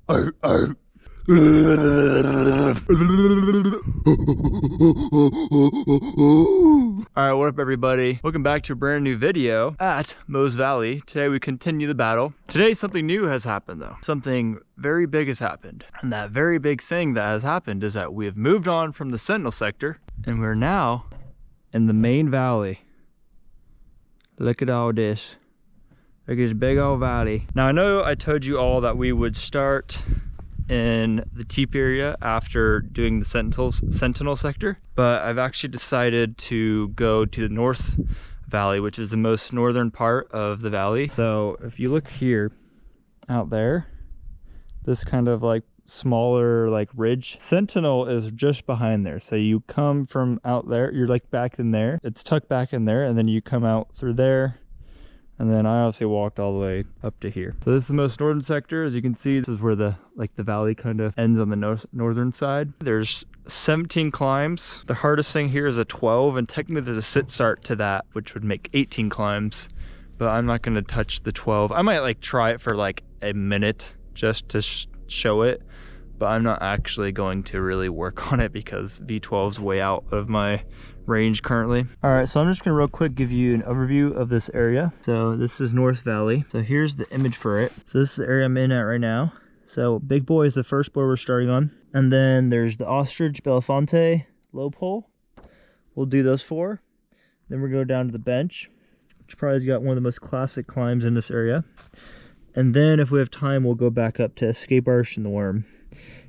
Alright, what up everybody? Welcome back to a brand new video at MOE'S Valley. Today we continue the battle. Today something new has happened though. Something very big has happened. And that very big thing that has happened is that we have moved on from the Sentinel sector and we're now in the main valley. Look at all this. Look at this big old valley. Now I know I told you all that we would start in the Teep area after doing the Sentinel sector, but I've actually decided to go to the North Valley, which is the most northern part of the valley. So if you look here, out there, this kind of like smaller like ridge, Sentinel is just behind there. So you come from out there, you're like back in there, it's tucked back in there, and then you come out through there. And then I obviously walked all the way up to here. So this is the most northern sector. As you can see, this is where the valley kind of ends on the northern side. There's 17 climbs. The hardest thing here is a 12, and technically there's a sit start to that, which would make 18 climbs. But I'm not gonna touch the 12. I might like try it for like a minute just to show it, but I'm not actually going to really work on it because V12 is way out of my range currently. All right, so I'm just gonna real quick give you an overview of this area. So this is North Valley. So here's the image for it. So this is the area I'm in at right now. So Big Boy is the first boy we're starting on. And then there's the Ostrich, Belafonte, Low Pole. We'll do those 4. Then we're going down to the Bench, which probably has got one of the most classic climbs in this area. And then if we have time, we'll go back up to Escape Arch and the Worm.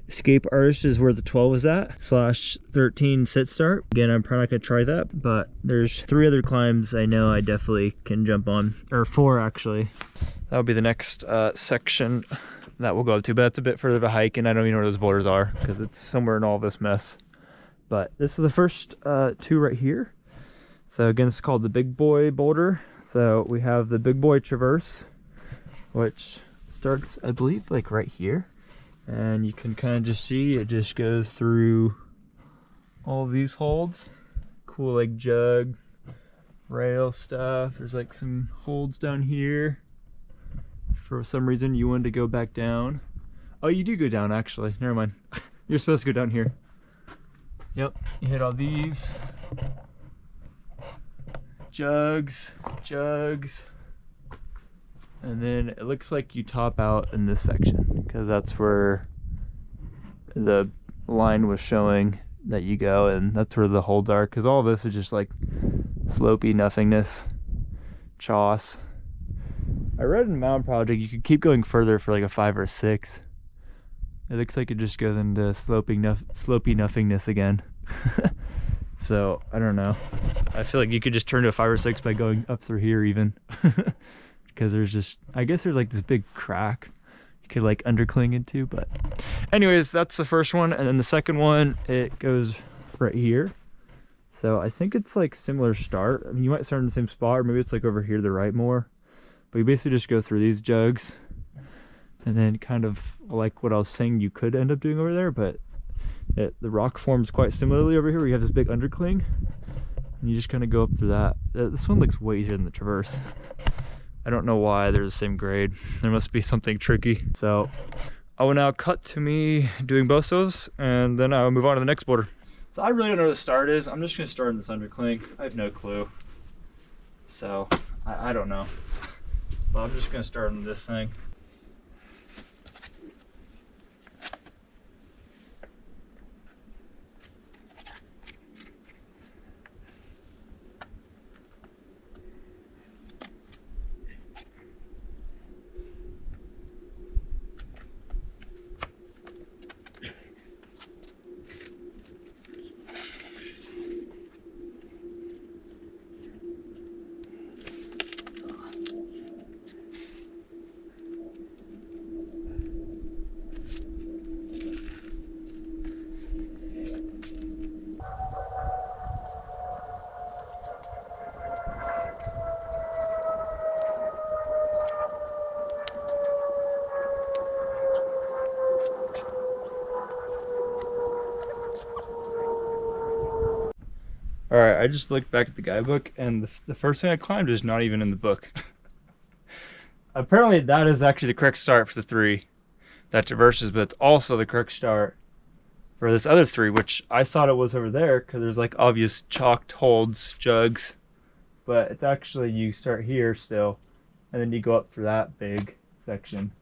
Escape Arch is where the 12 is at, /13 sit start. Again, I'm probably not gonna try that, but there's 3 other climbs I know I definitely can jump on, or 4 actually. That'll be the next section that we'll go up to, but that's a bit further of a hike, and I don't even know where those boulders are because it's somewhere in all this mess. But this is the first 2 right here. So again, it's called the Big Boy Boulder. So we have the Big Boy Traverse, which starts, I believe, like right here. And you can kind of just see it just goes through all of these holds. Cool like jug, rail stuff. There's like some holds down here. For some reason you wanted to go back down. Oh, you do go down actually. Never mind. You're supposed to go down here. Yep, you hit all these. Jugs. And then it looks like you top out in this section because that's where the line was showing that you go, and that's where the holds are, because all this is just like slopey nothingness, choss. I read in Mountain Project you could keep going further for like a 5 or 6. It looks like it just goes into slopey nothingness again. So I don't know. I feel like you could just turn to a 5 or 6 by going up through here even. Because there's just, I guess there's like this big crack you could like undercling into, but anyways, that's the first one. And then the second one, it goes right here. So I think it's like similar start. I mean, you might start in the same spot, or maybe it's like over here to the right more, but you basically just go through these jugs and then kind of like what I was saying you could end up doing over there, but the rock forms quite similarly over here where you have this big undercling and you just kind of go up through that. This one looks way easier than the Traverse. I don't know why they're the same grade. There must be something tricky. So I will now cut to me doing both those, and then I'll move on to the next boulder. So I really don't know where the start is. I'm just gonna start in this undercling. I have no clue. So I don't know. But I'm just gonna start on this thing. All right, I just looked back at the guidebook, and the first thing I climbed is not even in the book. Apparently that is actually the correct start for the 3. that traverses, but it's also the correct start for this other 3, which I thought it was over there because there's like obvious chalked holds, jugs, but it's actually you start here still, and then you go up for that big section.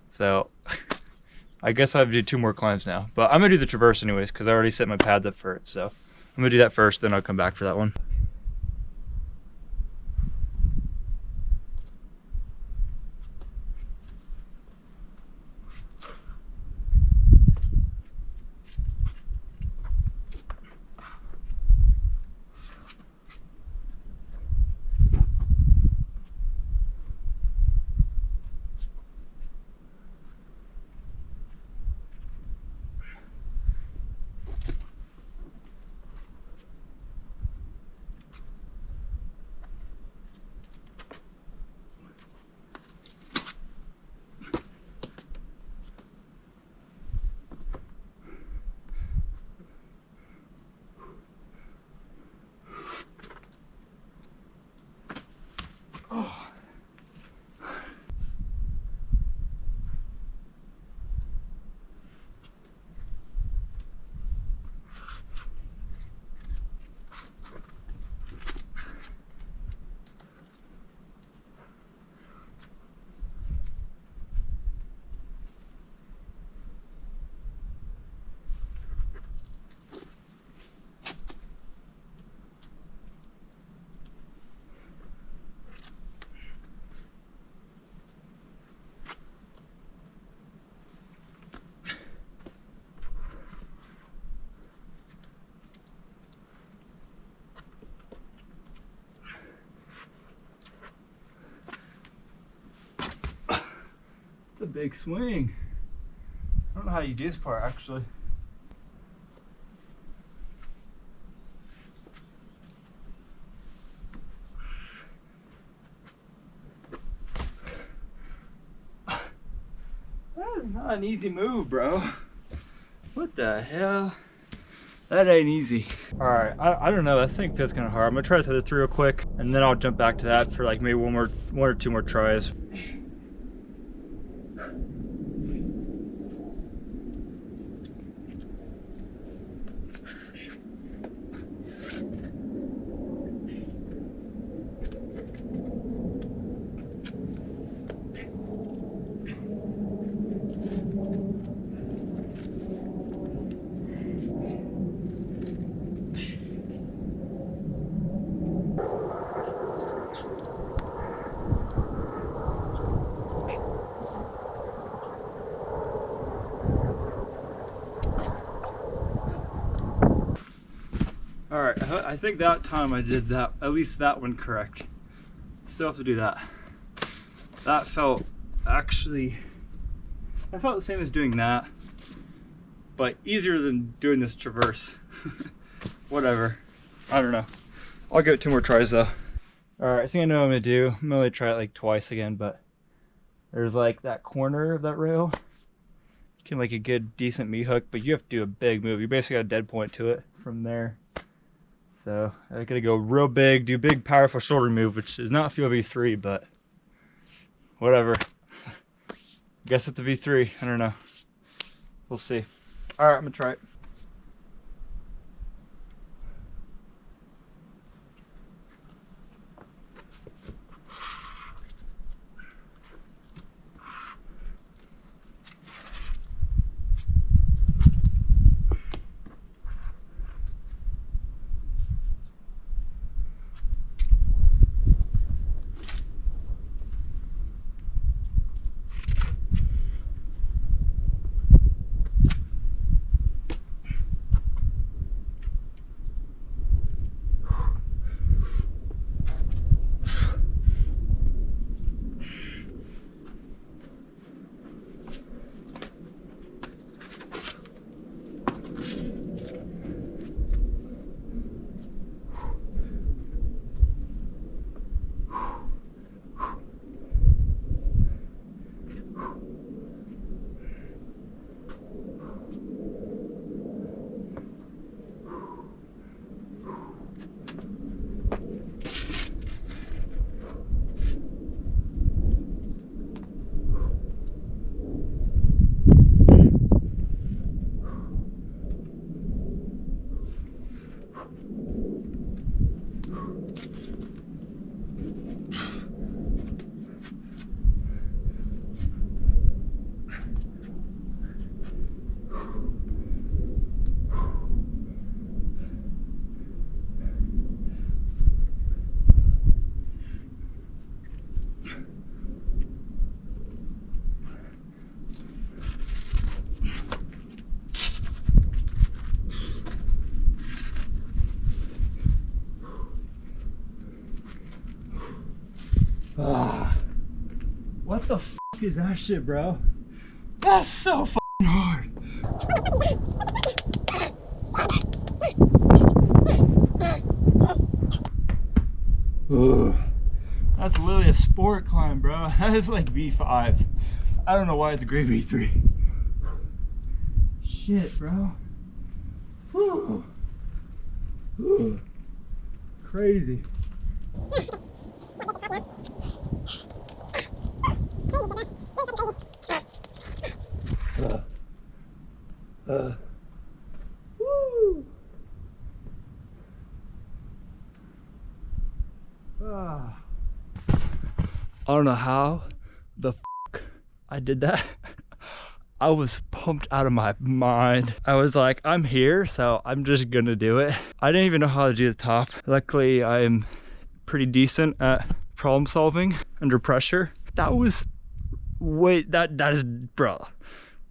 So I guess I have to do 2 more climbs now, but I'm gonna do the traverse anyways because I already set my pads up for it. So I'm gonna do that first, then I'll come back for that one. A big swing. I don't know how you do this part actually. That is not an easy move, bro. What the hell? That ain't easy. All right, I don't know. That thing feels kind of hard. I'm gonna try this other 3 real quick, and then I'll jump back to that for like maybe one or 2 more tries. All right, I think that time I did that, at least that one correct. Still have to do that. That felt actually, I felt the same as doing that, but easier than doing this traverse. Whatever, I don't know. I'll give it 2 more tries though. All right, I think I know what I'm gonna do. I'm gonna try it like twice again, but there's like that corner of that rail. You can like a good decent meat hook, but you have to do a big move. You basically got a dead point to it from there. So I gotta go real big, do big powerful shoulder move, which is not feel V3, but whatever. Guess it's a V3, I don't know. We'll see. All right, I'm gonna try it. easy as that shit, bro. That's so fucking hard. Ugh. That's literally a sport climb, bro. That is like V5. I don't know why it's a grade V3. Shit, bro. Whew. Whew. Crazy. Woo. I don't know how the fuck I did that. I was pumped out of my mind. I was like, I'm here, so I'm just gonna do it. I didn't even know how to do the top. Luckily, I'm pretty decent at problem solving under pressure. That was, wait, that is, bro.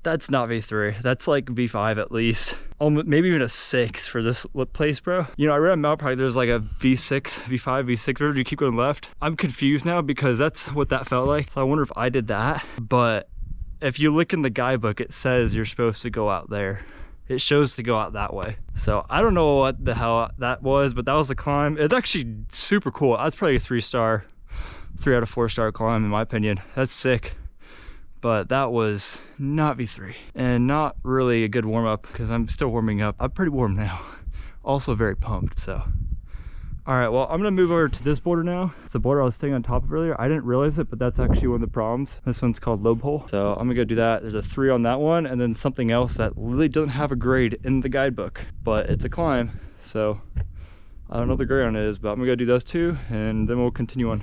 That's not V3. That's like V5 at least. Almost, maybe even a 6 for this place, bro. You know, I read on Mount Park there's like a V6, V5, V6. Or do you keep going left? I'm confused now because that's what that felt like. So I wonder if I did that. But if you look in the guidebook, it says you're supposed to go out there. It shows to go out that way. So I don't know what the hell that was, but that was the climb. It's actually super cool. That's probably a 3-star, 3 out of 4-star climb in my opinion. That's sick. But that was not V3 and not really a good warm up because I'm still warming up. I'm pretty warm now. Also very pumped, so. All right, well, I'm gonna move over to this boulder now. It's the boulder I was staying on top of earlier. I didn't realize it, but that's actually one of the problems. This one's called low pole. So I'm gonna go do that. There's a 3 on that one and then something else that really doesn't have a grade in the guidebook, but it's a climb. So I don't know what the grade on it is, but I'm gonna go do those 2 and then we'll continue on.